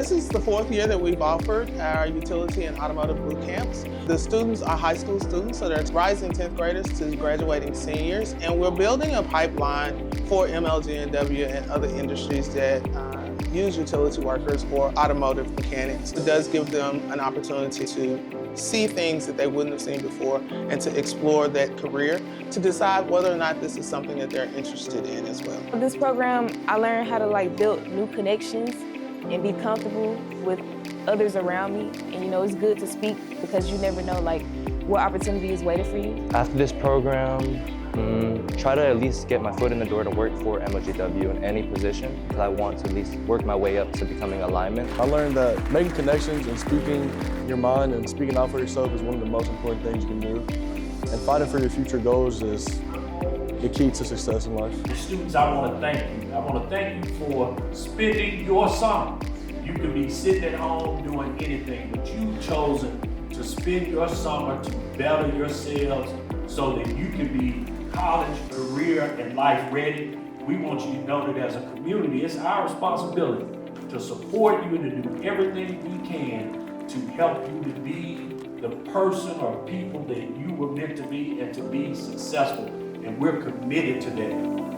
This is the 4th year that we've offered our utility and automotive boot camps. The students are high school students, so they're rising 10th graders to graduating seniors, and we're building a pipeline for MLGW and other industries that use utility workers or automotive mechanics. It does give them an opportunity to see things that they wouldn't have seen before and to explore that career, to decide whether or not this is something that they're interested in as well. With this program, I learned how to build new connections and be comfortable with others around me. And it's good to speak because you never know what opportunity is waiting for you. After this program, try to at least get my foot in the door to work for MLGW in any position, because I want to at least work my way up to becoming a lineman. I learned that making connections and speaking your mind and speaking out for yourself is one of the most important things you can do. And fighting for your future goals is the key to success in life. Students, I want to thank you. I want to thank you for spending your summer. You could be sitting at home doing anything, but you've chosen to spend your summer to better yourselves so that you can be college, career, and life ready. We want you to know that as a community, it's our responsibility to support you and to do everything we can to help you to be the person or people that you were meant to be and to be successful. And we're committed to that.